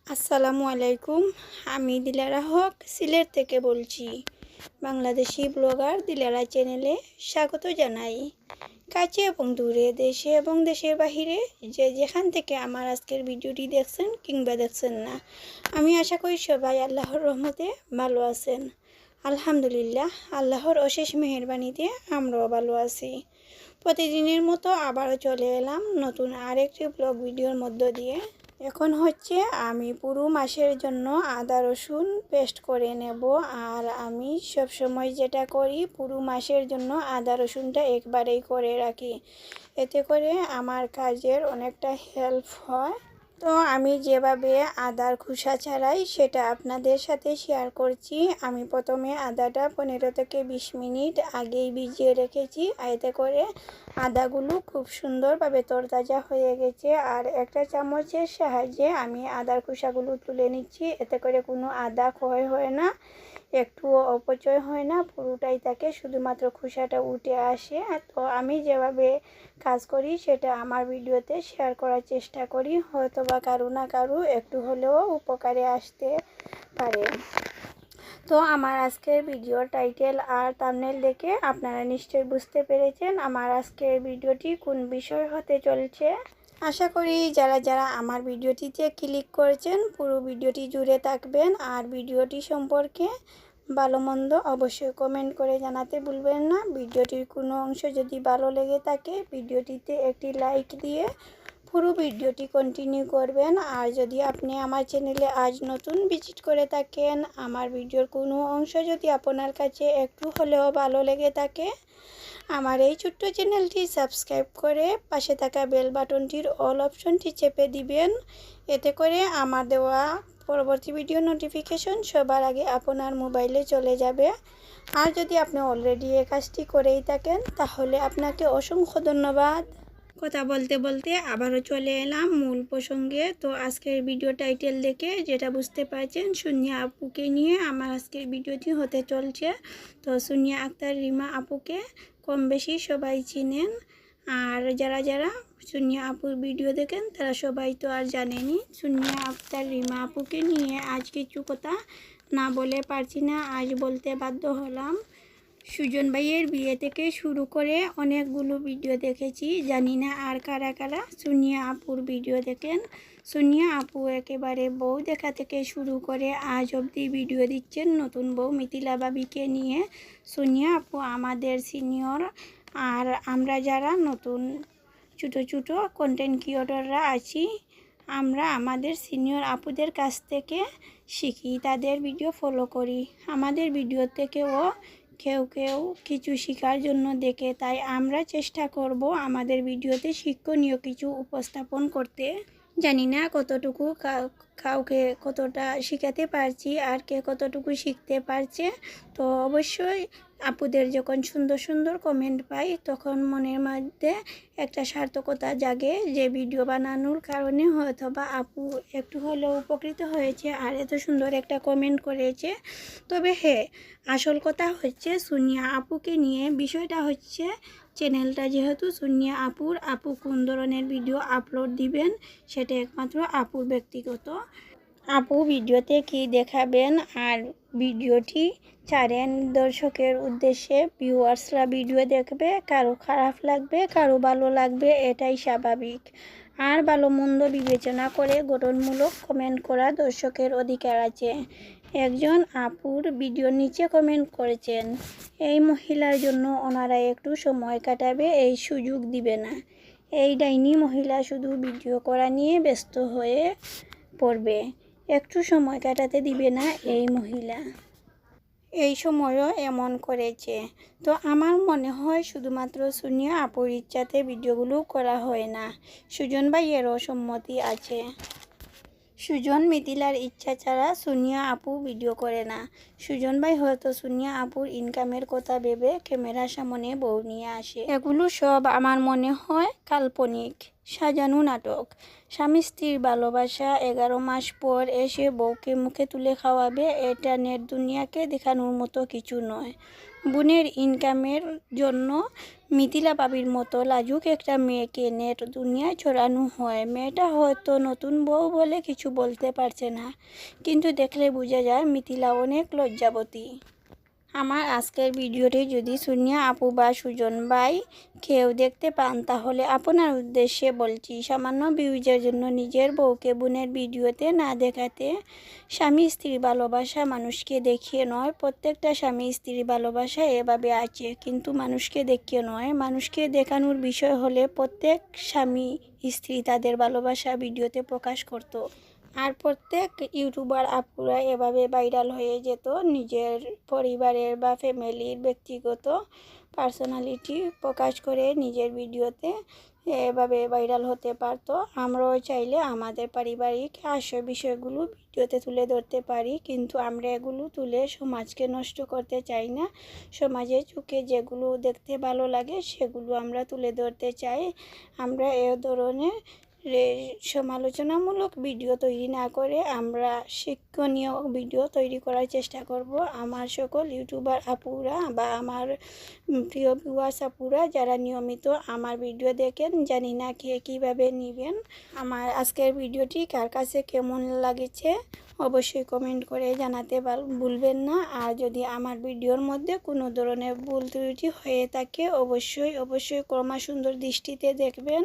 আসসালামু আলাইকুম। আমি দিলারা হক সিলেট থেকে বলছি। বাংলাদেশি ব্লগার দিলারা চ্যানেলে স্বাগত জানাই। কাছে এবং দূরে, দেশে এবং দেশের বাহিরে যে যেখান থেকে আমার আজকের ভিডিওটি দেখছেন কিংবা দেখছেন না, আমি আশা করি সবাই আল্লাহর রহমতে ভালো আছেন। আলহামদুলিল্লাহ, আল্লাহর অশেষ মেহেরবানিতে আমরাও ভালো আছি। প্রতিদিনের মতো আবারও চলে এলাম নতুন আরেকটি ব্লগ ভিডিওর মধ্য দিয়ে। এখন হচ্ছে আমি পুরো মাসের জন্য আদা রসুন পেস্ট করে নেব। আর আমি সব সময় যেটা করি, পুরো মাসের জন্য আদা রসুনটা একবারেই করে রাখি। এতে করে আমার কাজের অনেকটা হেল্প হয়। তো আমি যেভাবে আদার খোসা ছাড়াই সেটা আপনাদের সাথে শেয়ার করছি। আমি প্রথমে আদাটা 15 থেকে 20 মিনিট আগেই ভিজিয়ে রেখেছি। এতে করে আদাগুলো খুব সুন্দরভাবে তরতাজা হয়ে গেছে। আর একটা চামচের সাহায্যে আমি আদার খোসাগুলো তুলে নিচ্ছি। এতে করে কোনো আদা ক্ষয় হয় না, একটুও অপচয় হয় না, পুরোটাই থাকে, শুধুমাত্র খোসাটা উঠে আসে। তো আমি যেভাবে কাজ করি সেটা আমার ভিডিওতে শেয়ার করার চেষ্টা করি, হয়তো বা কারো না কারো একটু হলেও উপকারে আসতে পারে। তো আমার আজকের ভিডিও টাইটেল আর থাম্বনেল দেখে আপনারা নিশ্চয়ই বুঝতে পেরেছেন আমার আজকের ভিডিওটি কোন বিষয় হতে চলছে। আশা করি যারা যারা আমার ভিডিওটিতে ক্লিক করেছেন পুরো ভিডিওটি জুড়ে থাকবেন। আর ভিডিওটি সম্পর্কে ভালো মন্দ অবশ্যই কমেন্ট করে জানাতে ভুলবেন না। ভিডিওটির কোনো অংশ যদি ভালো লেগে থাকে ভিডিওটিতে একটি লাইক দিয়ে পুরো ভিডিওটি কন্টিনিউ করবেন। আর যদি আপনি আমার চ্যানেলে আজ নতুন ভিজিট করে থাকেন, আমার ভিডিওর কোনো অংশ যদি আপনার কাছে একটু হলেও ভালো লেগে থাকে, আমার এই ছোট্ট চ্যানেলটি সাবস্ক্রাইব করে পাশে থাকা বেল বাটনটির অল অপশনটি চেপে দিবেন। এতে করে আমার দেওয়া পরবর্তী ভিডিও নোটিফিকেশন সবার আগে আপনার মোবাইলে চলে যাবে। আর যদি আপনি অলরেডি এই কাজটি করেই থাকেন তাহলে আপনাকে অসংখ্য ধন্যবাদ। কথা বলতে বলতে আবারও চলে এলাম মূল প্রসঙ্গে। তো আজকের ভিডিও টাইটেল দেখে যেটা বুঝতে পারছেন, সুনিয়া আপুকে নিয়ে আমার আজকের ভিডিওটি হতে চলছে। তো সুনিয়া আক্তার রিমা আপুকে কম বেশি সবাই চিনেন। আর যারা যারা সুনিয়া আপুর ভিডিও দেখেন তারা সবাই তো আর জানেনই। সুনিয়া আক্তার রিমা আপুকে নিয়ে আজ কিছু কথা না বলে পারছি না, আজ বলতে বাধ্য হলাম। সুজন ভাইয়ের বিয়ে থেকে শুরু করে অনেকগুলো ভিডিও দেখেছি, জানি না আর কারা কারা সুনিয়া আপুর ভিডিও দেখেন। সুনিয়া আপু একেবারে বউ দেখা থেকে শুরু করে আজ অবধি ভিডিও দিচ্ছেন নতুন বউ মিথিলা বাবিকে নিয়ে। সুনিয়া আপু আমাদের সিনিয়র, আর আমরা যারা নতুন ছোটো ছোটো কন্টেন্ট ক্রিয়েটররা আছি, আমরা আমাদের সিনিয়র আপুদের কাছ থেকে শিখি, তাদের ভিডিও ফলো করি। আমাদের ভিডিও থেকেও কেউ কেউ কিছু শেখার জন্য দেখে, তাই আমরা চেষ্টা করব আমাদের ভিডিওতে শিক্ষণীয় কিছু উপস্থাপন করতে। জানি না কতটুকু কাউকে কতটা শেখাতে পারছি আর কে কতটুকু শিখতে পারছে। তো অবশ্যই আপুদের যখন সুন্দর সুন্দর কমেন্ট পাই তখন মনের মধ্যে একটা সার্থকতা জাগে যে ভিডিও বানানোর কারণে হয়তো বা আপু একটু হলেও উপকৃত হয়েছে আর এত সুন্দর একটা কমেন্ট করেছে। তবে হ্যাঁ, আসল কথা হচ্ছে সুনিয়া আপুকে নিয়ে বিষয়টা হচ্ছে চ্যানেলটা যেহেতু সুনিয়া আপুর, আপু কোন ধরনের ভিডিও আপলোড দিবেন সেটা একমাত্র আপুর ব্যক্তিগত। আপু ভিডিওতে কি দেখাবেন আর ভিডিওটি ছাড়েন দর্শকের উদ্দেশ্যে, ভিউয়ার্সরা ভিডিও দেখবে, কারো খারাপ লাগবে কারো ভালো লাগবে, এটাই স্বাভাবিক। আর ভালো মন্দ বিবেচনা করে গঠনমূলক কমেন্ট করা দর্শকের অধিকার আছে। একজন আপুর ভিডিওর নিচে কমেন্ট করেছেন, এই মহিলার জন্য ওনারা একটু সময় কাটাবে এই সুযোগ দিবে না। এই ডাইনি মহিলা শুধু ভিডিও করা নিয়ে ব্যস্ত হয়ে পড়বে, একটু সময় কাটাতে দিবে না এই মহিলা। এই সময়ও এমন করেছে। তো আমার মনে হয় শুধুমাত্র সুনিয়া আপুর ইচ্ছাতে ভিডিওগুলো করা হয় না, সুজন ভাইয়েরও সম্মতি আছে। সুজন মিথিলার ইচ্ছা ছাড়া সুনিয়া আপু ভিডিও করে না। সুজন ভাই হয়তো সুনিয়া আপুর ইনকামের কথা ভেবে ক্যামেরার সামনে বউ নিয়ে আসে। এগুলো সব আমার মনে হয় কাল্পনিক। সাজানো নাটক। স্বামী স্ত্রীর ভালোবাসা 11 মাস পর এসে বউকে মুখে তুলে খাওয়াবে, এটা নেট দুনিয়াকে দেখানোর মতো কিছু নয়। বোনের ইনকামের জন্য মিথিলা ভাবির মতো লাজুক একটা মেয়েকে নেট দুনিয়ায় ছড়ানো হয়। মেয়েটা হয়তো নতুন বউ বলে কিছু বলতে পারছে না, কিন্তু দেখলে বোঝা যায় মিথিলা অনেক লজ্জাবতী। আমার আজকের ভিডিওটি যদি সোনিয়া আপু বা সুজন ভাই কেউ দেখতে পান তাহলে আপনার উদ্দেশ্যে বলছি, সামান্য ভিউজের জন্য নিজের বউকে বোনের ভিডিওতে না দেখাতে। স্বামী স্ত্রীর ভালোবাসা মানুষকে দেখিয়ে নয়, প্রত্যেকটা স্বামী স্ত্রীর ভালোবাসা এভাবে আছে, কিন্তু মানুষকে দেখিয়ে নয়। মানুষকে দেখানোর বিষয় হলে প্রত্যেক স্বামী স্ত্রী তাদের ভালোবাসা ভিডিওতে প্রকাশ করত। আর প্রত্যেক ইউটিউবার আপুরা এভাবে ভাইরাল হয়ে যেত, নিজের পরিবারের বা ফ্যামিলির ব্যক্তিগত পার্সোনালিটি প্রকাশ করে নিজের ভিডিওতে এভাবে ভাইরাল হতে পারতো। আমরাও চাইলে আমাদের পারিবারিক হাস্য বিষয়গুলো ভিডিওতে তুলে ধরতে পারি, কিন্তু আমরা এগুলো তুলে সমাজকে নষ্ট করতে চাই না। সমাজের চোখে যেগুলো দেখতে ভালো লাগে সেগুলো আমরা তুলে ধরতে চাই। আমরা এ ধরনের সমালোচনামূলক ভিডিও তৈরি না করে আমরা শিক্ষণীয় ভিডিও তৈরি করার চেষ্টা করব। আমার সকল ইউটিউবার আপুরা বা আমার প্রিয় ভিউয়ার্স আপুরা যারা নিয়মিত আমার ভিডিও দেখেন, জানি না কে কীভাবে নেবেন। আমার আজকের ভিডিওটি কার কাছে কেমন লাগেছে অবশ্যই কমেন্ট করে জানাতে ভুলবেন না। আর যদি আমার ভিডিওর মধ্যে কোনো ধরনের ভুল ত্রুটি হয়ে থাকে অবশ্যই ক্ষমা সুন্দর দৃষ্টিতে দেখবেন।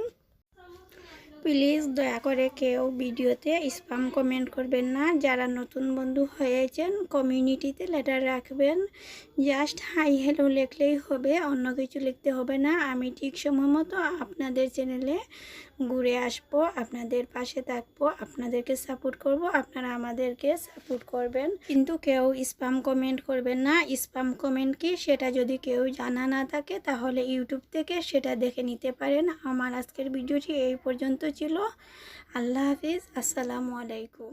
প্লিজ দয়া করে কেউ ভিডিওতে স্প্যাম কমেন্ট করবেন না। যারা নতুন বন্ধু হয়েছেন কমিউনিটিতে লেটার রাখবেন, জাস্ট হাই হ্যালো লিখলেই হবে, অন্য কিছু লিখতে হবে না। আমি ঠিক সময় মতো আপনাদের চ্যানেলে ঘুরে আসবো, আপনাদের পাশে থাকবো, আপনাদেরকে সাপোর্ট করব, আপনারা আমাদেরকে সাপোর্ট করবেন। কিন্তু কেউ স্প্যাম কমেন্ট করবেন না। স্প্যাম কমেন্ট কি সেটা যদি কেউ জানা না থাকে তাহলে ইউটিউব থেকে সেটা দেখে নিতে পারেন। আমার আজকের ভিডিওটি এই পর্যন্ত ছিল। আল্লাহ হাফিজ, আসসালামু আলাইকুম।